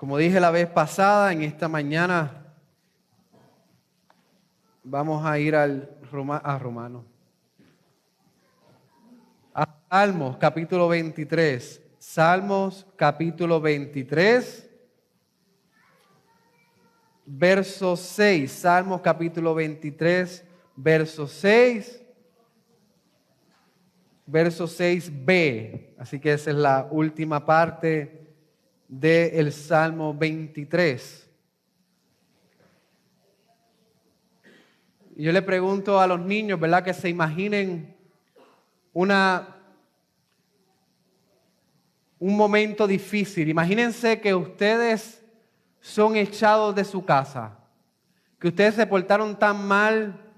Como dije la vez pasada, en esta mañana vamos a ir a Romanos. A Salmos capítulo 23. Salmos capítulo 23, verso 6. Salmos capítulo 23, verso 6. Verso 6b. Así que esa es la última parte del Salmo 23. Yo le pregunto a los niños, ¿verdad? Que se imaginen un momento difícil. Imagínense que ustedes son echados de su casa, que ustedes se portaron tan mal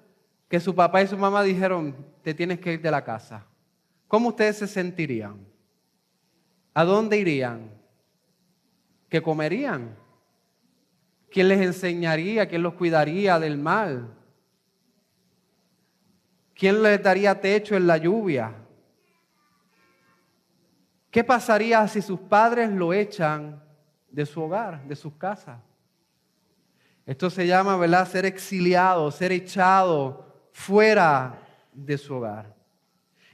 que su papá y su mamá dijeron, te tienes que ir de la casa. ¿Cómo ustedes se sentirían? ¿A dónde irían? ¿Qué comerían? ¿Quién les enseñaría? ¿Quién los cuidaría del mal? ¿Quién les daría techo en la lluvia? ¿Qué pasaría si sus padres lo echan de su hogar, de sus casas? Esto se llama, ¿verdad?, ser exiliado, ser echado fuera de su hogar.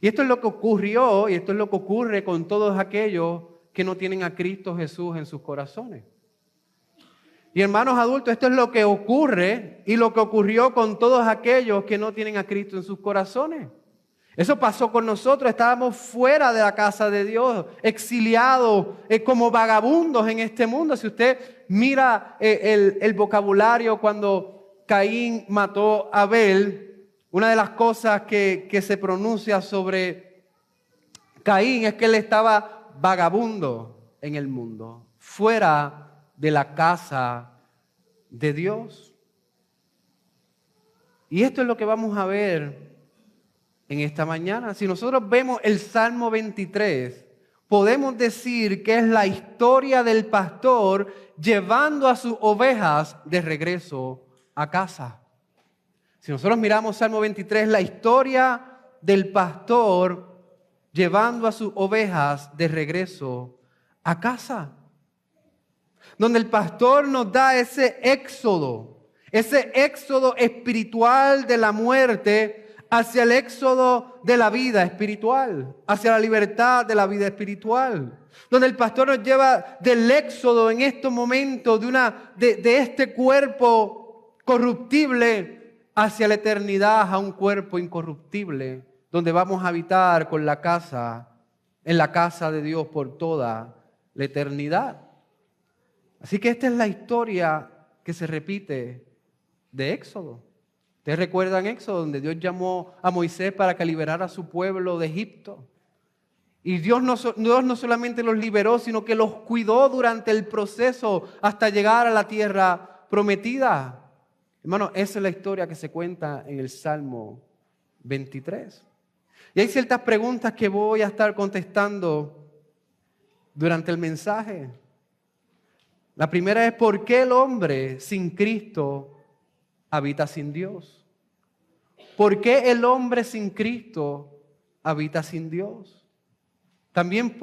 Y esto es lo que ocurrió y esto es lo que ocurre con todos aquellos que no tienen a Cristo Jesús en sus corazones. Y hermanos adultos, esto es lo que ocurre y lo que ocurrió con todos aquellos que no tienen a Cristo en sus corazones. Eso pasó con nosotros, estábamos fuera de la casa de Dios, exiliados como vagabundos en este mundo. Si usted mira el vocabulario cuando Caín mató a Abel, una de las cosas que se pronuncia sobre Caín es que él estaba vagabundo en el mundo, fuera de la casa de Dios. Y esto es lo que vamos a ver en esta mañana. Si nosotros vemos el Salmo 23, podemos decir que es la historia del pastor llevando a sus ovejas de regreso a casa. Si nosotros miramos Salmo 23, la historia del pastor llevando a sus ovejas de regreso a casa. Donde el pastor nos da ese éxodo espiritual de la muerte hacia el éxodo de la vida espiritual, hacia la libertad de la vida espiritual. Donde el pastor nos lleva del éxodo en estos momentos de este cuerpo corruptible hacia la eternidad, a un cuerpo incorruptible, donde vamos a habitar en la casa de Dios por toda la eternidad. Así que esta es la historia que se repite de Éxodo. ¿Ustedes recuerdan Éxodo, donde Dios llamó a Moisés para que liberara a su pueblo de Egipto? Y Dios no solamente los liberó, sino que los cuidó durante el proceso hasta llegar a la tierra prometida. Hermano, esa es la historia que se cuenta en el Salmo 23. Y hay ciertas preguntas que voy a estar contestando durante el mensaje. La primera es, ¿por qué el hombre sin Cristo habita sin Dios? ¿Por qué el hombre sin Cristo habita sin Dios? También,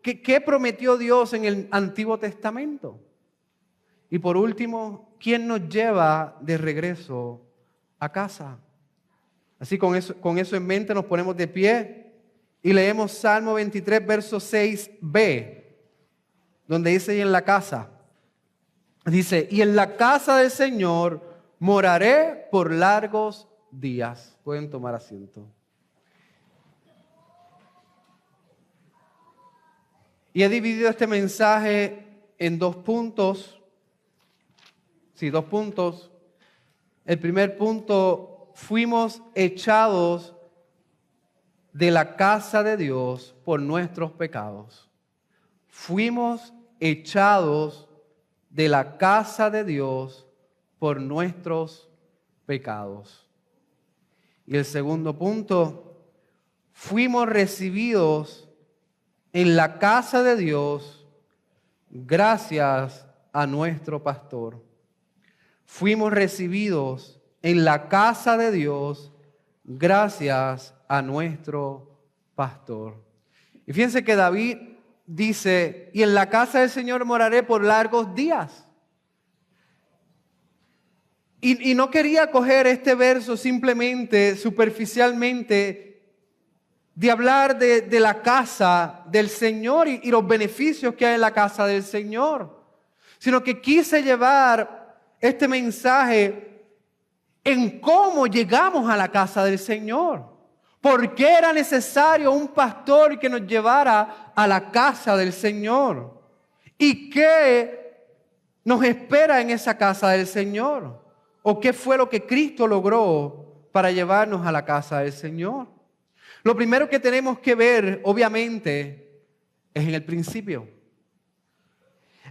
¿qué prometió Dios en el Antiguo Testamento? Y por último, ¿quién nos lleva de regreso a casa? Así con eso en mente nos ponemos de pie y leemos Salmo 23, verso 6b, donde dice, y en la casa, dice, y en la casa del Señor moraré por largos días. Pueden tomar asiento. Y he dividido este mensaje en dos puntos. Sí, 2 puntos. El primer punto, fuimos echados de la casa de Dios por nuestros pecados. Fuimos echados de la casa de Dios por nuestros pecados. Y el segundo punto, fuimos recibidos en la casa de Dios gracias a nuestro pastor. Fuimos recibidos en la casa de Dios gracias a nuestro pastor. Y fíjense que David dice, y en la casa del Señor moraré por largos días. Y no quería coger este verso simplemente, superficialmente, de hablar de la casa del Señor y los beneficios que hay en la casa del Señor, sino que quise llevar este mensaje en cómo llegamos a la casa del Señor. ¿Por qué era necesario un pastor que nos llevara a la casa del Señor? ¿Y qué nos espera en esa casa del Señor? ¿O qué fue lo que Cristo logró para llevarnos a la casa del Señor? Lo primero que tenemos que ver, obviamente, es en el principio.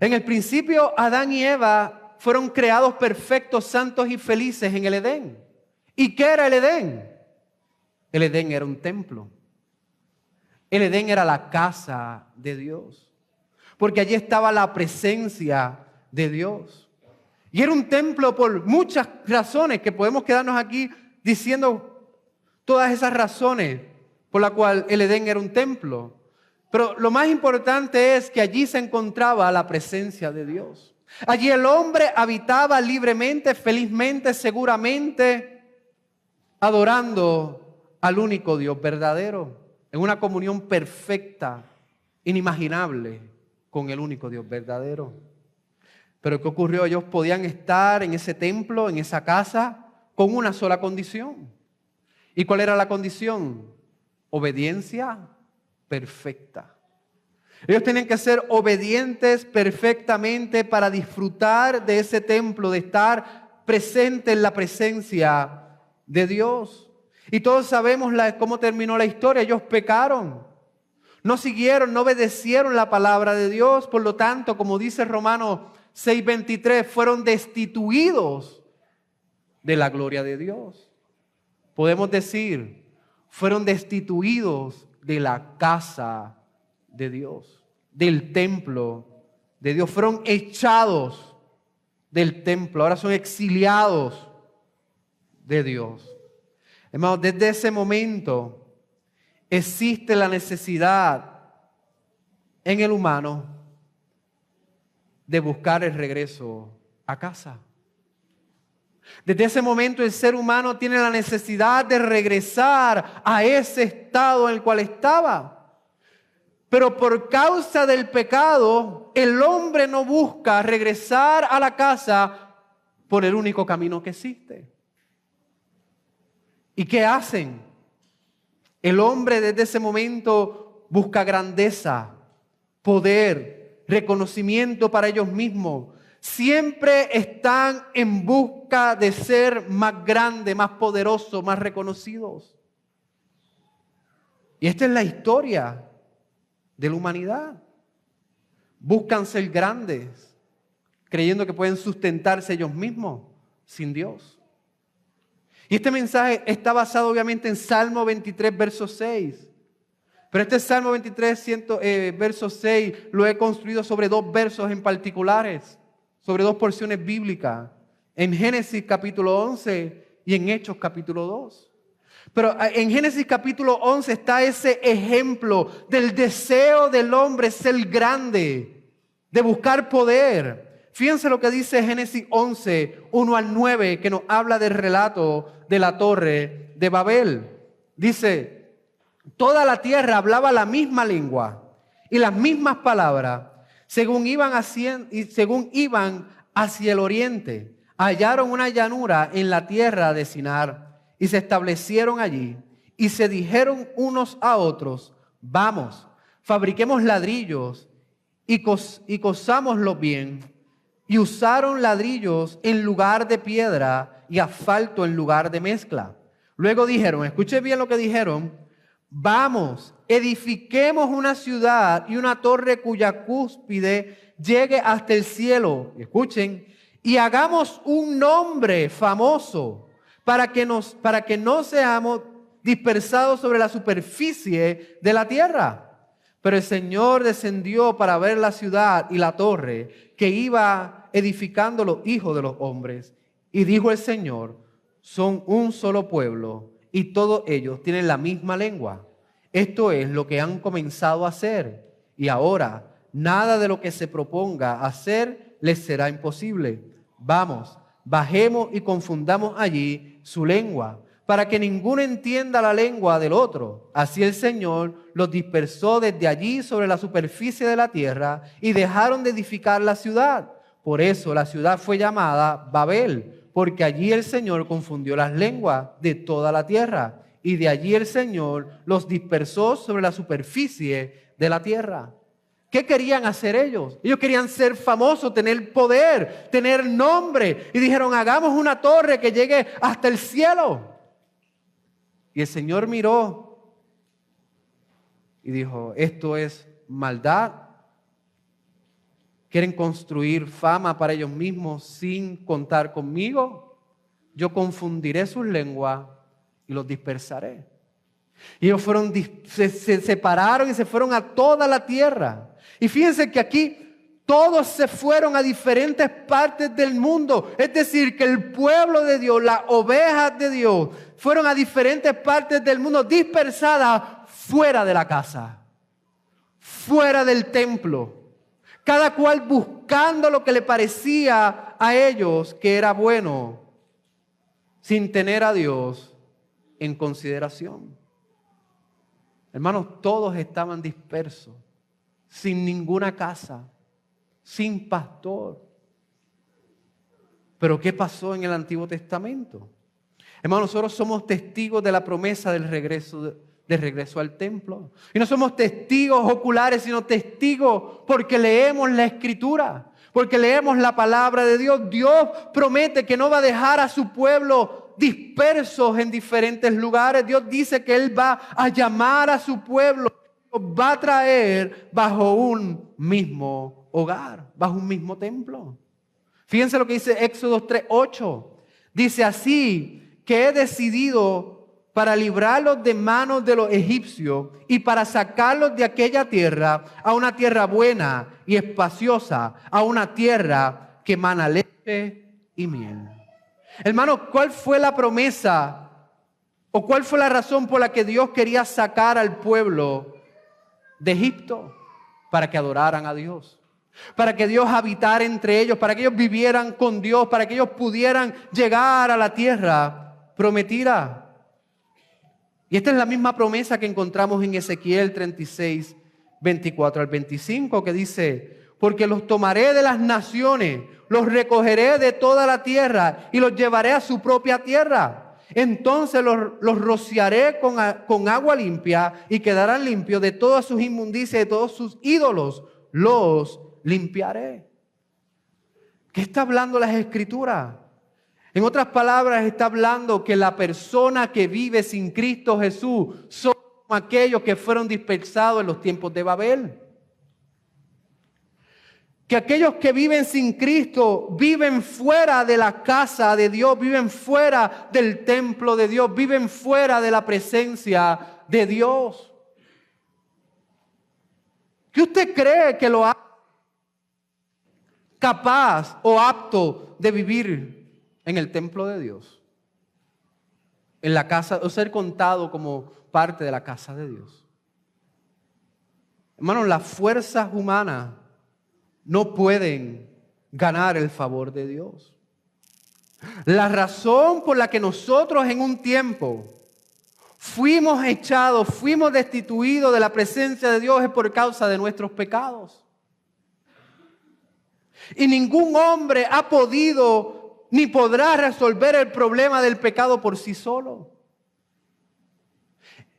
En el principio, Adán y Eva fueron creados perfectos, santos y felices en el Edén. ¿Y qué era el Edén? El Edén era un templo. El Edén era la casa de Dios, porque allí estaba la presencia de Dios. Y era un templo por muchas razones, que podemos quedarnos aquí diciendo todas esas razones por las cuales el Edén era un templo. Pero lo más importante es que allí se encontraba la presencia de Dios. Allí el hombre habitaba libremente, felizmente, seguramente, adorando al único Dios verdadero, en una comunión perfecta, inimaginable con el único Dios verdadero. Pero ¿qué ocurrió? Ellos podían estar en ese templo, en esa casa, con una sola condición. ¿Y cuál era la condición? Obediencia perfecta. Ellos tenían que ser obedientes perfectamente para disfrutar de ese templo, de estar presente en la presencia de Dios. Y todos sabemos cómo terminó la historia. Ellos pecaron, no siguieron, no obedecieron la palabra de Dios. Por lo tanto, como dice Romanos 6:23, fueron destituidos de la gloria de Dios. Podemos decir, fueron destituidos de la casa de Dios, del templo de Dios. Fueron echados del templo, ahora son exiliados de Dios. Hermanos, desde ese momento existe la necesidad en el humano de buscar el regreso a casa. Desde ese momento el ser humano tiene la necesidad de regresar a ese estado en el cual estaba. Pero por causa del pecado, el hombre no busca regresar a la casa por el único camino que existe. ¿Y qué hacen? El hombre desde ese momento busca grandeza, poder, reconocimiento para ellos mismos. Siempre están en busca de ser más grandes, más poderosos, más reconocidos. Y esta es la historia de la humanidad. Buscan ser grandes, creyendo que pueden sustentarse ellos mismos sin Dios. Y este mensaje está basado obviamente en Salmo 23, verso 6. Pero este Salmo 23, verso 6, lo he construido sobre dos versos en particulares, sobre dos porciones bíblicas, en Génesis capítulo 11 y en Hechos capítulo 2. Pero en Génesis capítulo 11 está ese ejemplo del deseo del hombre ser grande, de buscar poder. Fíjense lo que dice Génesis 11, 1 al 9, que nos habla del relato de la torre de Babel. Dice: toda la tierra hablaba la misma lengua y las mismas palabras. Según iban hacia el oriente, hallaron una llanura en la tierra de Sinar y se establecieron allí. Y se dijeron unos a otros: vamos, fabriquemos ladrillos y cosámoslos bien. Y usaron ladrillos en lugar de piedra y asfalto en lugar de mezcla. Luego dijeron, escuchen bien lo que dijeron: vamos, edifiquemos una ciudad y una torre cuya cúspide llegue hasta el cielo. Escuchen, y hagamos un nombre famoso para que no seamos dispersados sobre la superficie de la tierra. Pero el Señor descendió para ver la ciudad y la torre que iba edificando los hijos de los hombres. Y dijo el Señor: son un solo pueblo y todos ellos tienen la misma lengua. Esto es lo que han comenzado a hacer. y ahora nada de lo que se proponga hacer les será imposible. Vamos, bajemos y confundamos allí su lengua, para que ninguno entienda la lengua del otro. Así el Señor los dispersó desde allí sobre la superficie de la tierra y dejaron de edificar la ciudad. Por eso la ciudad fue llamada Babel, porque allí el Señor confundió las lenguas de toda la tierra. Y de allí el Señor los dispersó sobre la superficie de la tierra. ¿Qué querían hacer ellos? Ellos querían ser famosos, tener poder, tener nombre. Y dijeron, hagamos una torre que llegue hasta el cielo. Y el Señor miró y dijo, esto es maldad. ¿Quieren construir fama para ellos mismos sin contar conmigo? Yo confundiré sus lenguas y los dispersaré. Y ellos se separaron y se fueron a toda la tierra. Y fíjense que aquí todos se fueron a diferentes partes del mundo. Es decir, que el pueblo de Dios, las ovejas de Dios, fueron a diferentes partes del mundo, dispersadas fuera de la casa, fuera del templo. Cada cual buscando lo que le parecía a ellos que era bueno, sin tener a Dios en consideración. Hermanos, todos estaban dispersos, sin ninguna casa, sin pastor. Pero ¿qué pasó en el Antiguo Testamento? Hermanos, nosotros somos testigos de la promesa del regreso al templo. Y no somos testigos oculares, sino testigos porque leemos la Escritura, porque leemos la palabra de Dios. Dios promete que no va a dejar a su pueblo dispersos en diferentes lugares. Dios dice que Él va a llamar a su pueblo, los va a traer bajo un mismo hogar, bajo un mismo templo. Fíjense lo que dice Éxodo 3:8. Dice así, que he decidido para librarlos de manos de los egipcios y para sacarlos de aquella tierra a una tierra buena y espaciosa, a una tierra que mana leche y miel. Hermano, ¿cuál fue la promesa o cuál fue la razón por la que Dios quería sacar al pueblo de Egipto? Para que adoraran a Dios, para que Dios habitara entre ellos, para que ellos vivieran con Dios, para que ellos pudieran llegar a la tierra prometida. Y esta es la misma promesa que encontramos en Ezequiel 36, 24 al 25, que dice, porque los tomaré de las naciones, los recogeré de toda la tierra y los llevaré a su propia tierra. Entonces los rociaré con agua limpia y quedarán limpios de todas sus inmundicias, de todos sus ídolos. Los limpiaré. ¿Qué está hablando las Escrituras? En otras palabras, está hablando que la persona que vive sin Cristo Jesús son aquellos que fueron dispersados en los tiempos de Babel. Que aquellos que viven sin Cristo viven fuera de la casa de Dios, viven fuera del templo de Dios, viven fuera de la presencia de Dios. ¿Qué usted cree que lo hace capaz o apto de vivir en el templo de Dios, en la casa, o ser contado como parte de la casa de Dios? Hermanos, las fuerzas humanas no pueden ganar el favor de Dios. La razón por la que nosotros en un tiempo fuimos echados, fuimos destituidos de la presencia de Dios es por causa de nuestros pecados. Y ningún hombre ha podido ni podrá resolver el problema del pecado por sí solo.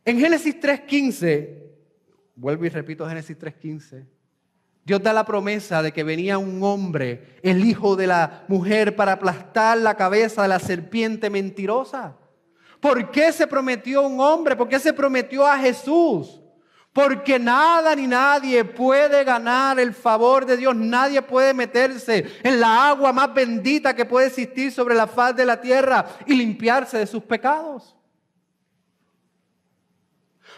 En Génesis 3:15, vuelvo y repito Génesis 3:15, Dios da la promesa de que venía un hombre, el hijo de la mujer, para aplastar la cabeza de la serpiente mentirosa. ¿Por qué se prometió un hombre? ¿Por qué se prometió a Jesús? Porque nada ni nadie puede ganar el favor de Dios. Nadie puede meterse en la agua más bendita que puede existir sobre la faz de la tierra y limpiarse de sus pecados.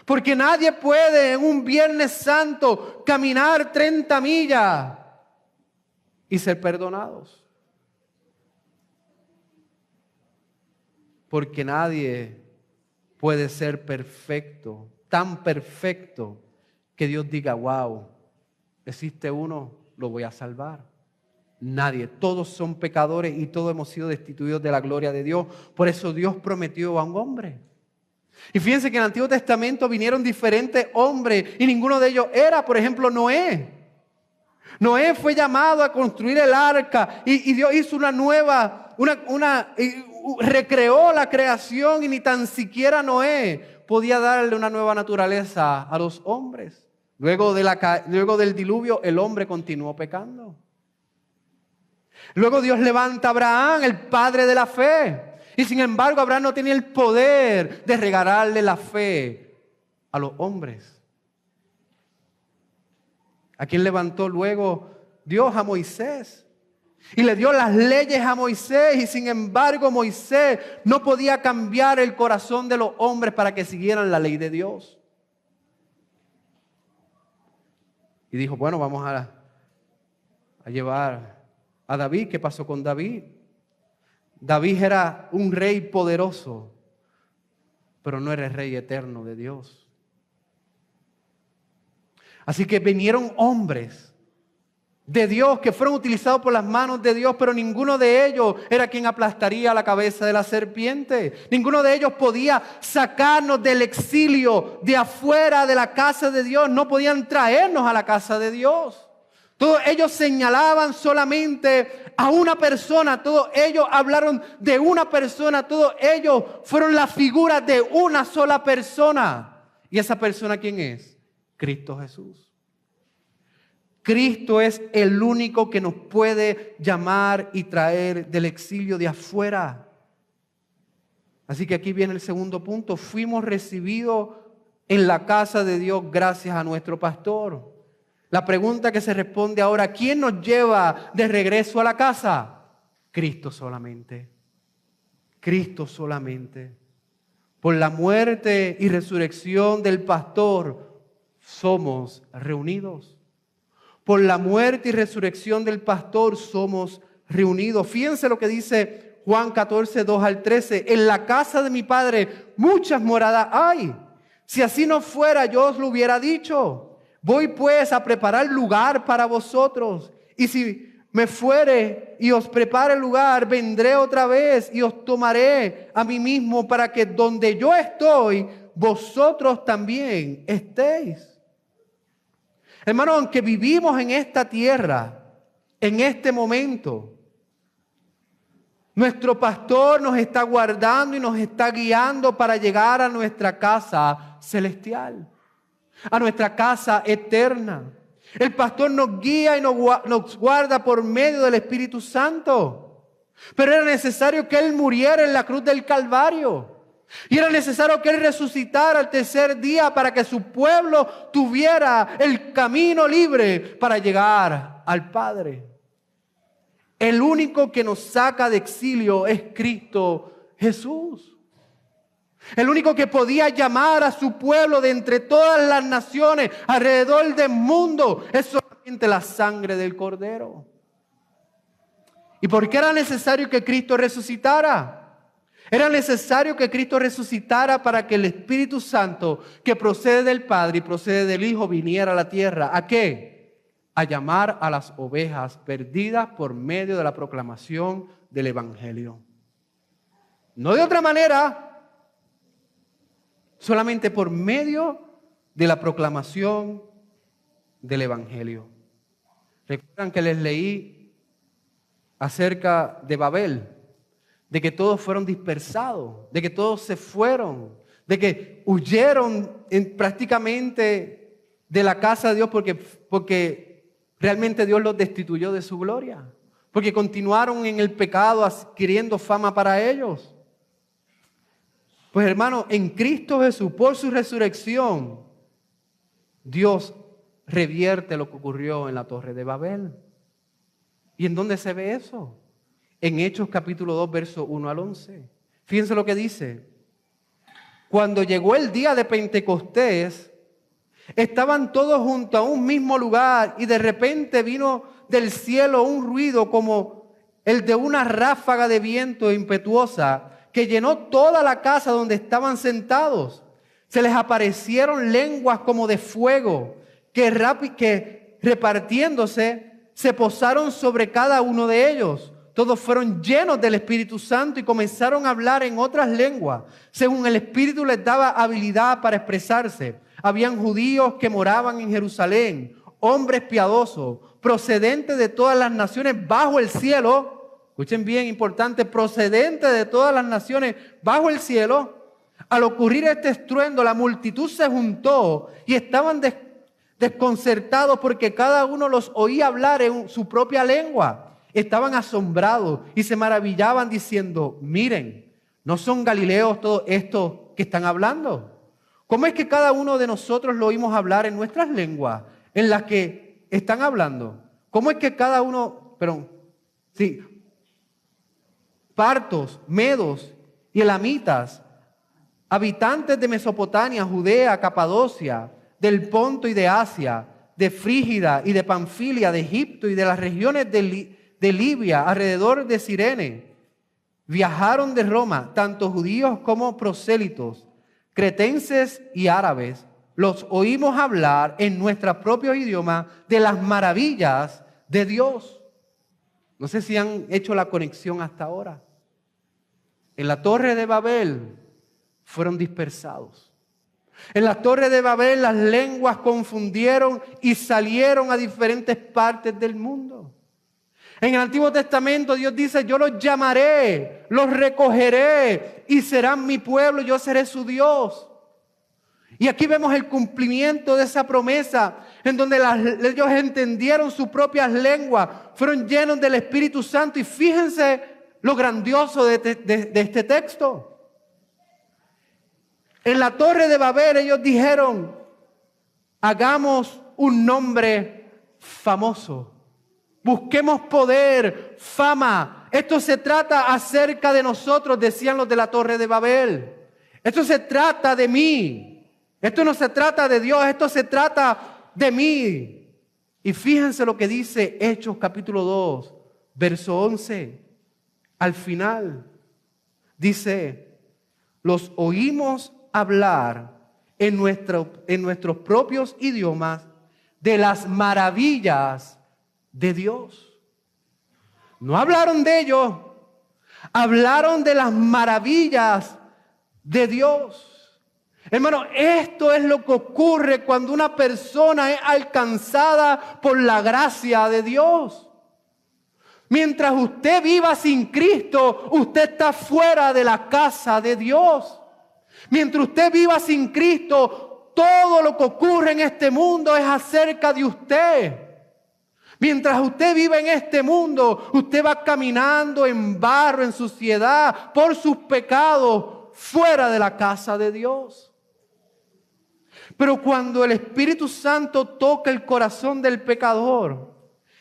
Porque nadie puede en un Viernes Santo caminar 30 millas y ser perdonados. Porque nadie puede ser perfecto, tan perfecto que Dios diga, wow, existe uno, lo voy a salvar. Nadie, todos son pecadores y todos hemos sido destituidos de la gloria de Dios. Por eso Dios prometió a un hombre. Y fíjense que en el Antiguo Testamento vinieron diferentes hombres y ninguno de ellos era, por ejemplo, Noé. Noé fue llamado a construir el arca y Dios hizo recreó la creación y ni tan siquiera Noé podía darle una nueva naturaleza a los hombres. Luego del diluvio el hombre continuó pecando. Luego Dios levanta a Abraham, el padre de la fe. Y sin embargo Abraham no tenía el poder de regalarle la fe a los hombres. ¿A quién levantó luego Dios? A Moisés. Y le dio las leyes a Moisés. Y sin embargo Moisés no podía cambiar el corazón de los hombres para que siguieran la ley de Dios. Y dijo, bueno, vamos a llevar a David. ¿Qué pasó con David? David era un rey poderoso, pero no era el rey eterno de Dios. Así que vinieron hombres de Dios que fueron utilizados por las manos de Dios, pero ninguno de ellos era quien aplastaría la cabeza de la serpiente. Ninguno de ellos podía sacarnos del exilio, de afuera de la casa de Dios. No podían traernos a la casa de Dios. Todos ellos señalaban solamente a una persona, todos ellos hablaron de una persona, todos ellos fueron la figura de una sola persona. ¿Y esa persona quién es? Cristo Jesús. Cristo es el único que nos puede llamar y traer del exilio de afuera. Así que aquí viene el segundo punto. Fuimos recibidos en la casa de Dios gracias a nuestro pastor. La pregunta que se responde ahora, ¿quién nos lleva de regreso a la casa? Cristo solamente. Cristo solamente. Por la muerte y resurrección del pastor somos reunidos. Por la muerte y resurrección del pastor somos reunidos. Fíjense lo que dice Juan 14, 2 al 13. En la casa de mi Padre muchas moradas hay. Si así no fuera, yo os lo hubiera dicho. Voy pues a preparar lugar para vosotros. Y si me fuere y os prepare lugar, vendré otra vez y os tomaré a mí mismo para que donde yo estoy, vosotros también estéis. Hermano, aunque vivimos en esta tierra, en este momento, nuestro pastor nos está guardando y nos está guiando para llegar a nuestra casa celestial, a nuestra casa eterna. El pastor nos guía y nos guarda por medio del Espíritu Santo. Pero era necesario que Él muriera en la cruz del Calvario. Y era necesario que Él resucitara al tercer día para que su pueblo tuviera el camino libre para llegar al Padre. El único que nos saca de exilio es Cristo Jesús. El único que podía llamar a su pueblo de entre todas las naciones alrededor del mundo es solamente la sangre del Cordero. ¿Y por qué era necesario que Cristo resucitara? Era necesario que Cristo resucitara para que el Espíritu Santo, que procede del Padre y procede del Hijo, viniera a la tierra. ¿A qué? A llamar a las ovejas perdidas por medio de la proclamación del Evangelio. No de otra manera. Solamente por medio de la proclamación del Evangelio. Recuerdan que les leí acerca de Babel, de que todos fueron dispersados, de que todos se fueron, de que huyeron prácticamente de la casa de Dios porque realmente Dios los destituyó de su gloria, porque continuaron en el pecado adquiriendo fama para ellos. Pues hermano, en Cristo Jesús, por su resurrección, Dios revierte lo que ocurrió en la Torre de Babel. ¿Y en dónde se ve eso? En Hechos capítulo 2, verso 1 al 11. Fíjense lo que dice. Cuando llegó el día de Pentecostés, estaban todos juntos a un mismo lugar y de repente vino del cielo un ruido como el de una ráfaga de viento impetuosa que llenó toda la casa donde estaban sentados. Se les aparecieron lenguas como de fuego que repartiéndose, se posaron sobre cada uno de ellos. Todos fueron llenos del Espíritu Santo y comenzaron a hablar en otras lenguas, según el Espíritu les daba habilidad para expresarse. Habían judíos que moraban en Jerusalén, hombres piadosos, procedentes de todas las naciones bajo el cielo. Escuchen bien, importante, procedentes de todas las naciones bajo el cielo. Al ocurrir este estruendo, la multitud se juntó y estaban desconcertados porque cada uno los oía hablar en su propia lengua. Estaban asombrados y se maravillaban diciendo: miren, ¿no son galileos todos estos que están hablando? ¿Cómo es que cada uno de nosotros lo oímos hablar en nuestras lenguas, en las que están hablando? ¿Cómo es que cada uno, partos, medos y elamitas, habitantes de Mesopotamia, Judea, Capadocia, del Ponto y de Asia, de Frígida y de Panfilia, de Egipto y de las regiones de Libia, alrededor de Cirene, viajaron de Roma, tanto judíos como prosélitos, cretenses y árabes? Los oímos hablar en nuestro propio idioma de las maravillas de Dios. No sé si han hecho la conexión hasta ahora. En la Torre de Babel fueron dispersados. En la Torre de Babel las lenguas confundieron y salieron a diferentes partes del mundo. En el Antiguo Testamento Dios dice: yo los llamaré, los recogeré y serán mi pueblo, yo seré su Dios. Y aquí vemos el cumplimiento de esa promesa, en donde ellos entendieron sus propias lenguas, fueron llenos del Espíritu Santo. Y fíjense lo grandioso de este texto. En la Torre de Babel ellos dijeron: hagamos un nombre famoso, busquemos poder, fama. Esto se trata acerca de nosotros, decían los de la Torre de Babel. Esto se trata de mí. Esto no se trata de Dios, esto se trata de mí. Y fíjense lo que dice Hechos capítulo 2, verso 11. Al final dice: los oímos hablar en nuestros propios idiomas de las maravillas de Dios. No hablaron de ellos, hablaron de las maravillas de Dios. Hermano, esto es lo que ocurre cuando una persona es alcanzada por la gracia de Dios. Mientras usted viva sin Cristo, usted está fuera de la casa de Dios. Mientras usted viva sin Cristo, todo lo que ocurre en este mundo es acerca de usted. Mientras usted vive en este mundo, usted va caminando en barro, en suciedad, por sus pecados, fuera de la casa de Dios. Pero cuando el Espíritu Santo toca el corazón del pecador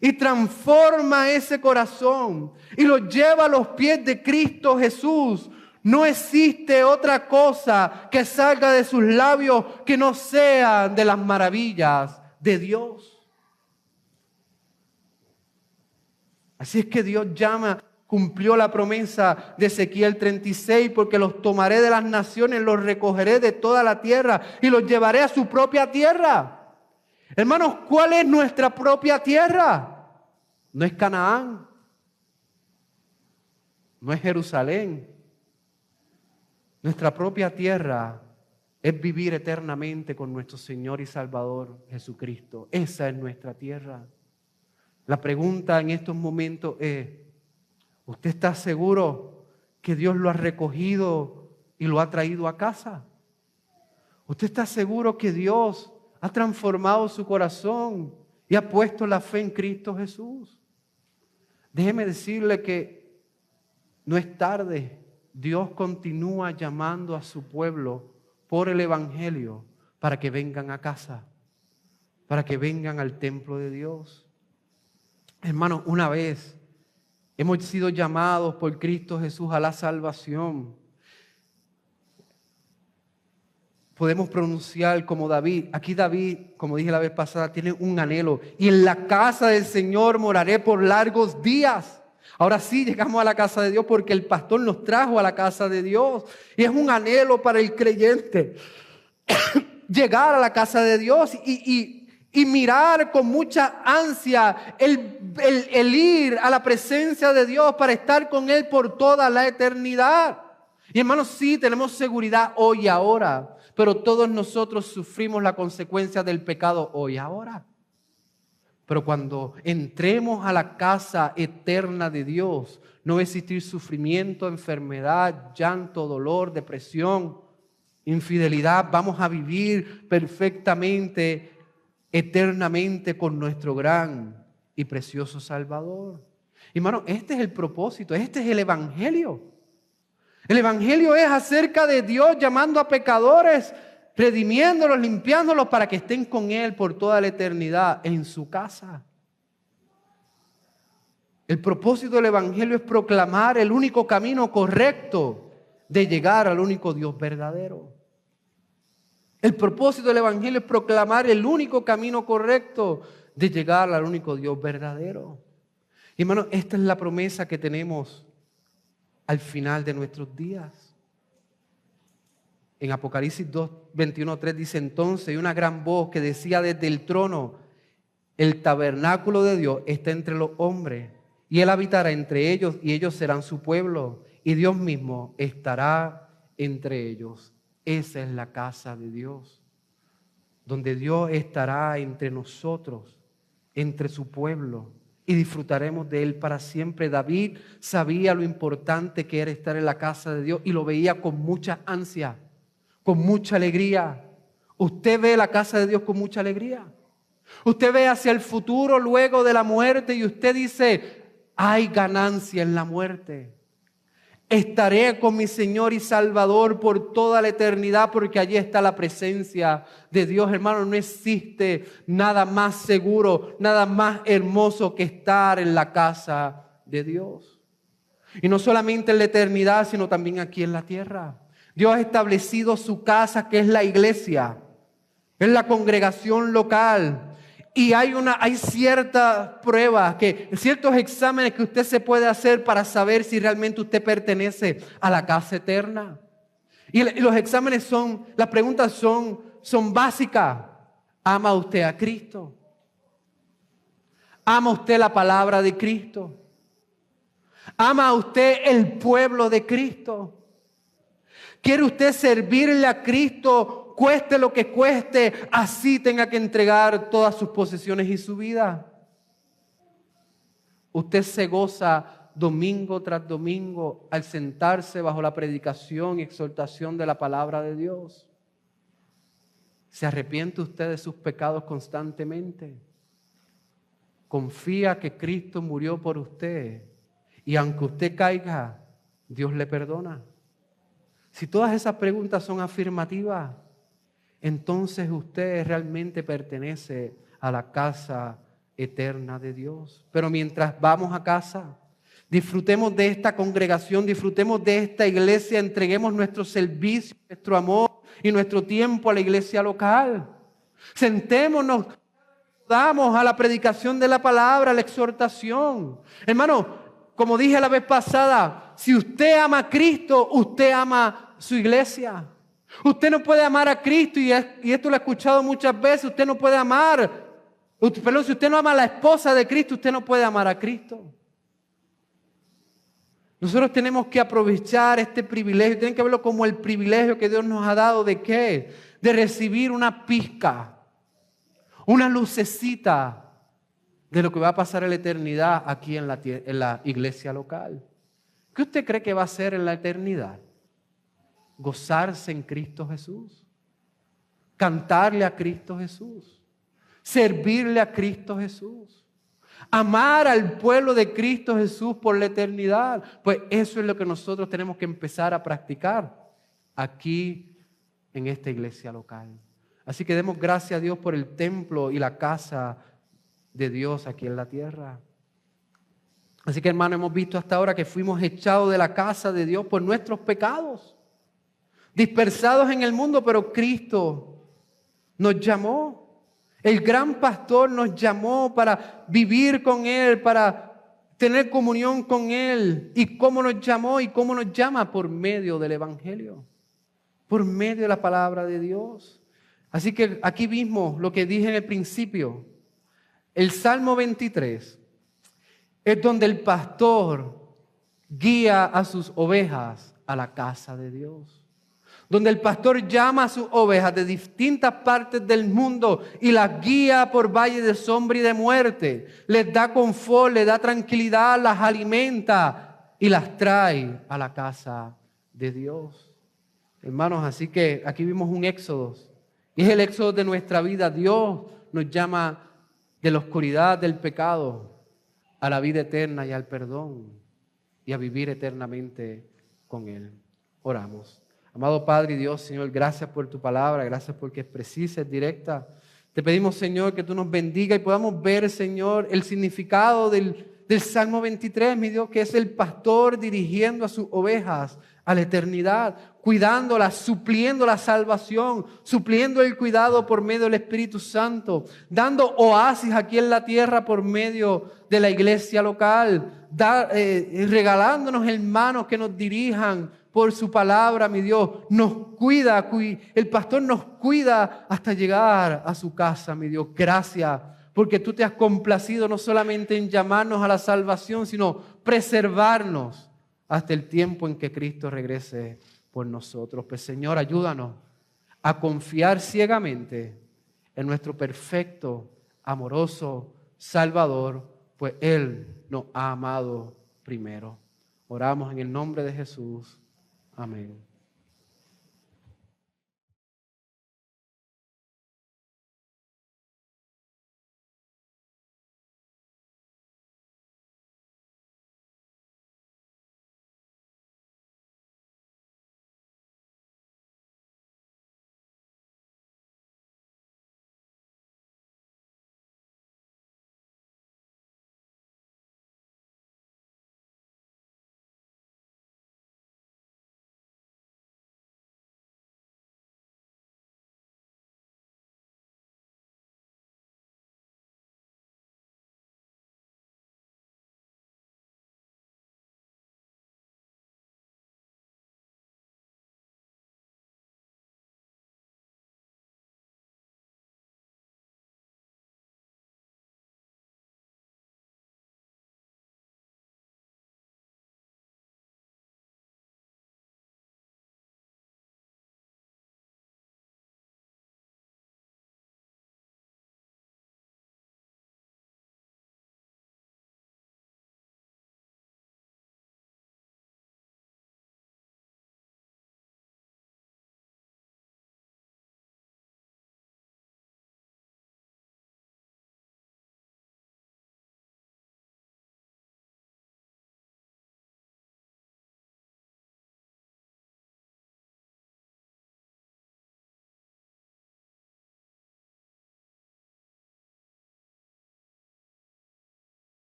y transforma ese corazón y lo lleva a los pies de Cristo Jesús, no existe otra cosa que salga de sus labios que no sean de las maravillas de Dios. Así es que Dios cumplió la promesa de Ezequiel 36, porque los tomaré de las naciones, los recogeré de toda la tierra y los llevaré a su propia tierra. Hermanos, ¿cuál es nuestra propia tierra? No es Canaán, no es Jerusalén. Nuestra propia tierra es vivir eternamente con nuestro Señor y Salvador Jesucristo. Esa es nuestra tierra. La pregunta en estos momentos es: ¿usted está seguro que Dios lo ha recogido y lo ha traído a casa? ¿Usted está seguro que Dios ha transformado su corazón y ha puesto la fe en Cristo Jesús? Déjeme decirle que no es tarde. Dios continúa llamando a su pueblo por el Evangelio para que vengan a casa, para que vengan al templo de Dios. Hermanos, una vez hemos sido llamados por Cristo Jesús a la salvación, podemos pronunciar como David. Aquí David, como dije la vez pasada, tiene un anhelo: y en la casa del Señor moraré por largos días. Ahora sí llegamos a la casa de Dios porque el pastor nos trajo a la casa de Dios. Y es un anhelo para el creyente llegar a la casa de Dios. y mirar con mucha ansia el ir a la presencia de Dios para estar con Él por toda la eternidad. Y hermanos, sí, tenemos seguridad hoy y ahora, pero todos nosotros sufrimos la consecuencia del pecado hoy y ahora. Pero cuando entremos a la casa eterna de Dios, no va a existir sufrimiento, enfermedad, llanto, dolor, depresión, infidelidad. Vamos a vivir perfectamente, eternamente con nuestro gran y precioso Salvador. Hermano, este es el propósito, este es el Evangelio. El Evangelio es acerca de Dios llamando a pecadores, redimiéndolos, limpiándolos para que estén con Él por toda la eternidad en su casa. El propósito del Evangelio es proclamar el único camino correcto de llegar al único Dios verdadero. El propósito del Evangelio es proclamar el único camino correcto de llegar al único Dios verdadero. Y hermano, esta es la promesa que tenemos al final de nuestros días. En Apocalipsis 2, 21:3 dice: entonces, y una gran voz que decía desde el trono, el tabernáculo de Dios está entre los hombres, y Él habitará entre ellos, y ellos serán su pueblo, y Dios mismo estará entre ellos. Esa es la casa de Dios, donde Dios estará entre nosotros, entre su pueblo, y disfrutaremos de Él para siempre. David sabía lo importante que era estar en la casa de Dios y lo veía con mucha ansia, con mucha alegría. Usted ve la casa de Dios con mucha alegría. Usted ve hacia el futuro luego de la muerte y usted dice: hay ganancia en la muerte. Estaré con mi Señor y Salvador por toda la eternidad, porque allí está la presencia de Dios. Hermano, no existe nada más seguro, nada más hermoso que estar en la casa de Dios. Y no solamente en la eternidad, sino también aquí en la tierra. Dios ha establecido su casa, que es la iglesia, es la congregación local. Y hay ciertas pruebas, ciertos exámenes que usted se puede hacer para saber si realmente usted pertenece a la casa eterna. Y los exámenes las preguntas son básicas. ¿Ama usted a Cristo? ¿Ama usted la palabra de Cristo? ¿Ama usted el pueblo de Cristo? ¿Quiere usted servirle a Cristo, cueste lo que cueste, así tenga que entregar todas sus posesiones y su vida? Usted se goza domingo tras domingo al sentarse bajo la predicación y exhortación de la palabra de Dios. ¿Se arrepiente usted de sus pecados constantemente? Confía que Cristo murió por usted y aunque usted caiga, Dios le perdona. Si todas esas preguntas son afirmativas, entonces usted realmente pertenece a la casa eterna de Dios. Pero mientras vamos a casa, disfrutemos de esta congregación, disfrutemos de esta iglesia, entreguemos nuestro servicio, nuestro amor y nuestro tiempo a la iglesia local. Sentémonos, damos a la predicación de la palabra, a la exhortación. Hermano, como dije la vez pasada, si usted ama a Cristo, usted ama su iglesia. Usted no puede amar a Cristo, y esto lo he escuchado muchas veces, usted no puede si usted no ama a la esposa de Cristo, usted no puede amar a Cristo. Nosotros tenemos que aprovechar este privilegio, tenemos que verlo como el privilegio que Dios nos ha dado. ¿De qué? De recibir una pizca, una lucecita de lo que va a pasar en la eternidad aquí en la iglesia local. ¿Qué usted cree que va a ser en la eternidad? Gozarse en Cristo Jesús, cantarle a Cristo Jesús, servirle a Cristo Jesús, amar al pueblo de Cristo Jesús por la eternidad. Pues eso es lo que nosotros tenemos que empezar a practicar aquí en esta iglesia local. Así que demos gracias a Dios por el templo y la casa de Dios aquí en la tierra. Así que, hermano, hemos visto hasta ahora que fuimos echados de la casa de Dios por nuestros pecados, dispersados en el mundo, pero Cristo nos llamó. El gran pastor nos llamó para vivir con Él, para tener comunión con Él. ¿Y cómo nos llamó y cómo nos llama? Por medio del Evangelio, por medio de la palabra de Dios. Así que aquí mismo lo que dije en el principio, el Salmo 23 es donde el pastor guía a sus ovejas a la casa de Dios. Donde el pastor llama a sus ovejas de distintas partes del mundo y las guía por valle de sombra y de muerte. Les da confort, les da tranquilidad, las alimenta y las trae a la casa de Dios. Hermanos, así que aquí vimos un éxodo. Y es el éxodo de nuestra vida. Dios nos llama de la oscuridad del pecado a la vida eterna y al perdón y a vivir eternamente con Él. Oramos. Amado Padre y Dios, Señor, gracias por tu palabra, gracias porque es precisa, es directa. Te pedimos, Señor, que tú nos bendiga y podamos ver, Señor, el significado del Salmo 23, mi Dios, que es el pastor dirigiendo a sus ovejas a la eternidad, cuidándolas, supliendo la salvación, supliendo el cuidado por medio del Espíritu Santo, dando oasis aquí en la tierra por medio de la iglesia local, regalándonos hermanos que nos dirijan por su palabra, mi Dios. Nos cuida, el pastor nos cuida hasta llegar a su casa, mi Dios. Gracias, porque tú te has complacido no solamente en llamarnos a la salvación, sino preservarnos hasta el tiempo en que Cristo regrese por nosotros. Pues Señor, ayúdanos a confiar ciegamente en nuestro perfecto, amoroso Salvador, pues Él nos ha amado primero. Oramos en el nombre de Jesús. Amén.